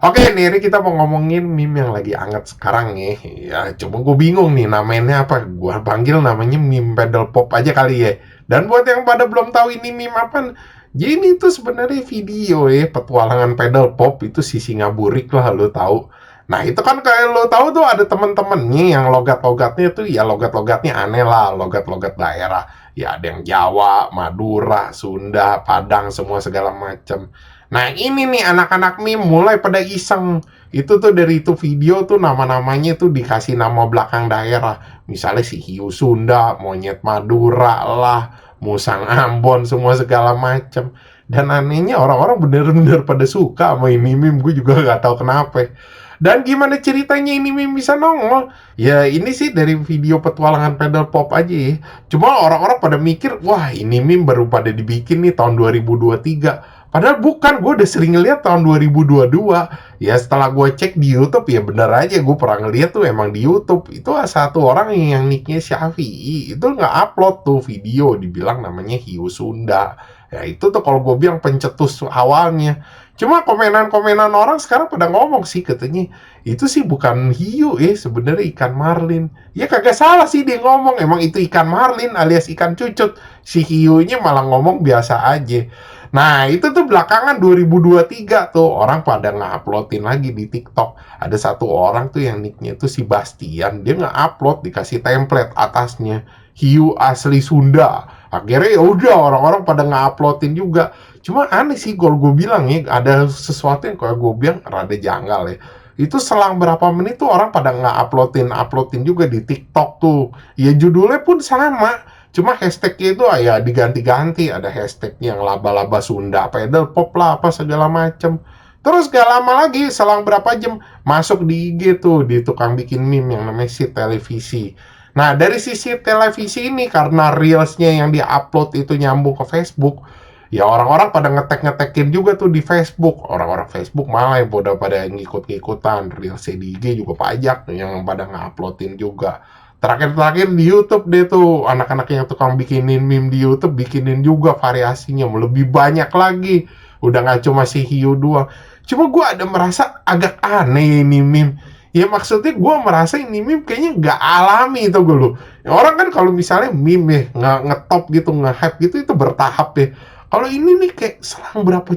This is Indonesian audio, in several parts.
Oke, nih ini kita mau ngomongin meme yang lagi anget sekarang nih. Ya, coba gue bingung nih namanya apa. Gue panggil namanya meme pedal pop aja kali ya. Dan buat yang pada belum tahu ini meme apa, jadi ini tuh sebenarnya video ya petualangan pedal pop itu si Singaburik lah lo tahu. Nah itu kan kayak lo tahu tuh ada temen-temennya yang logat-logatnya tuh ya logat-logatnya aneh lah, logat-logat daerah. Ya ada yang Jawa, Madura, Sunda, Padang, semua segala macam. Nah ini nih anak-anak meme mulai pada iseng. Itu tuh dari itu video tuh nama-namanya tuh dikasih nama belakang daerah. Misalnya si Hiu Sunda, Monyet Madura lah, Musang Ambon, semua segala macam. Dan anehnya orang-orang bener-bener pada suka sama ini meme. Gue juga gak tahu kenapa. Dan gimana ceritanya ini meme bisa nongol? Ya ini sih dari video petualangan pedal pop aja ya. Cuma orang-orang pada mikir, wah ini meme baru pada dibikin nih tahun 2023. Padahal bukan, gue udah sering ngeliat tahun 2022. Ya setelah gue cek di YouTube ya bener aja gue pernah ngeliat tuh emang di YouTube. Itu satu orang yang nicknya Syafi'i. Itu nggak upload tuh video, dibilang namanya Hiu Sunda. Ya itu tuh kalau gue bilang pencetus awalnya. Cuma komenan-komenan orang sekarang pada ngomong sih katanya itu sih bukan hiu sebenarnya ikan marlin. Ya kagak salah sih dia ngomong emang itu ikan marlin alias ikan cucut. Si hiunya malah ngomong biasa aja. Nah, itu tuh belakangan 2023 tuh orang pada nge-uploadin lagi di TikTok. Ada satu orang tuh yang nicknya tuh si Bastian, dia nge-upload dikasih template atasnya hiu asli Sunda. Akhirnya ya udah orang-orang pada nge-uploadin juga. Cuma aneh sih kalau gue bilang ya, ada sesuatu yang kalau gue bilang rada janggal ya. Itu selang berapa menit tuh orang pada nge-uploadin juga di TikTok tuh. Ya judulnya pun sama. Cuma hashtagnya itu ya diganti-ganti. Ada hashtag yang laba-laba Sunda, pedal pop lah, apa segala macem. Terus gak lama lagi, selang berapa jam, masuk di IG tuh, di tukang bikin meme yang namanya si televisi. Nah, dari sisi televisi ini, karena reelsnya yang di-upload itu nyambung ke Facebook, ya orang-orang pada ngetek-ngetekin juga tuh di Facebook. Orang-orang Facebook malah yang pada ngikut-ngikutan. Reelsnya di IG juga pajak yang pada nge-uploadin juga. Terakhir-terakhir di YouTube deh tuh, anak-anak yang tukang bikinin meme di YouTube bikinin juga variasinya lebih banyak lagi. Udah nggak cuma si hiu doang. Cuma gue ada merasa agak aneh ini meme. Ya maksudnya gue merasa ini meme kayaknya nggak alami itu gue loh. Ya, orang kan kalau misalnya meme ya ngetop gitu, nge-hype gitu itu bertahap ya. Kalau ini nih kayak selang berapa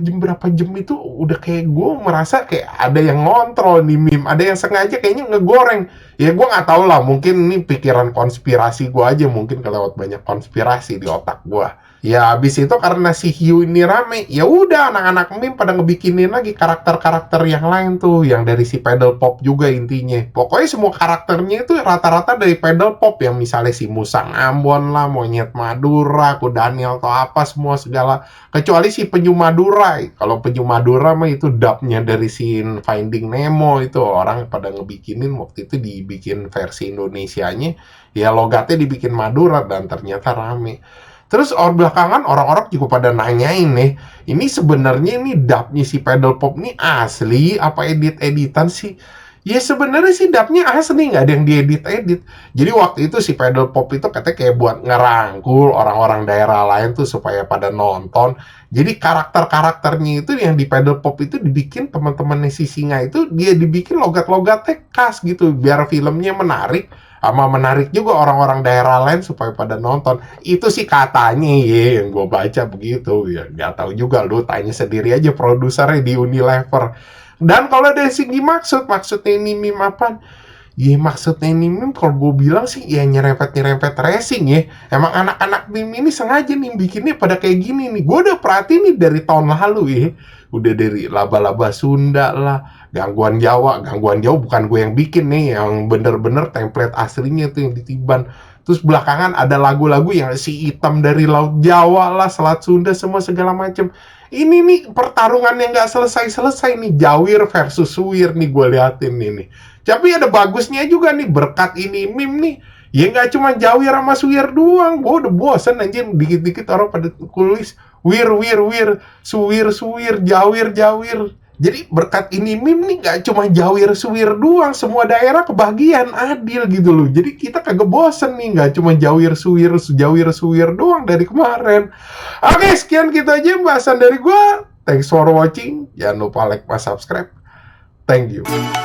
jam itu udah kayak gue merasa kayak ada yang ngontrol nih meme, ada yang sengaja kayaknya ngegoreng. Ya gue nggak tahu lah, mungkin ini pikiran konspirasi gue aja, mungkin kelewat banyak konspirasi di otak gue. Ya abis itu karena si hiu ini rame, ya udah anak-anak meme pada ngebikinin lagi karakter-karakter yang lain tuh, yang dari si pedal pop juga intinya. Pokoknya semua karakternya itu rata-rata dari pedal pop, yang misalnya si Musang Ambon lah, Monyet Madura, Daniel atau apa semua segala. Kecuali si Penyu Madura. Kalau Penyu Madura mah itu dubnya dari scene Finding Nemo, itu orang pada ngebikinin waktu itu dibikin versi Indonesianya. Ya logatnya dibikin Madura dan ternyata rame. Terus belakangan orang-orang juga pada nanyain nih, ini sebenarnya ini dubnya si pedal pop ini asli apa edit-editan sih? Ya sebenarnya sih dubnya asli, nggak ada yang diedit-edit. Jadi waktu itu si pedal pop itu katanya kayak buat ngerangkul orang-orang daerah lain tuh supaya pada nonton. Jadi karakter-karakternya itu yang di pedal pop itu dibikin teman-temannya si Singa itu dia dibikin logat-logatnya khas gitu biar filmnya menarik sama menarik juga orang-orang daerah lain supaya pada nonton. Itu sih katanya ya yang gue baca begitu. Ya nggak tahu juga, lu tanya sendiri aja produsernya di Unilever. Dan kalau dari segi maksudnya ini meme apa? Ya maksudnya ini meme kalau gue bilang sih ya nyerempet racing ya. Emang anak-anak meme ini sengaja nih bikinnya pada kayak gini nih. Gue udah perhatiin nih dari tahun lalu ya. Udah dari laba-laba Sunda lah, gangguan Jawa bukan gue yang bikin nih, yang bener-bener template aslinya tuh yang ditiban. Terus belakangan ada lagu-lagu yang si hitam dari Laut Jawa lah, Selat Sunda, semua segala macam. Ini nih pertarungan yang nggak selesai-selesai nih, Jawir versus Suwir nih gue liatin nih. Tapi ada bagusnya juga nih, berkat ini meme nih. Ya nggak cuma Jawir sama Suwir doang. Gue udah bosen anjir, dikit-dikit orang pada tulis wir, suwir, jawir. Jadi berkat ini meme nih nggak cuma Jawir Suwir doang, semua daerah kebagian, adil gitu loh. Jadi kita kagak bosen nih, nggak cuma Jawir Suwir doang dari kemarin. Oke, sekian gitu aja bahasan dari gue. Thanks for watching. Jangan lupa like, subscribe. Thank you.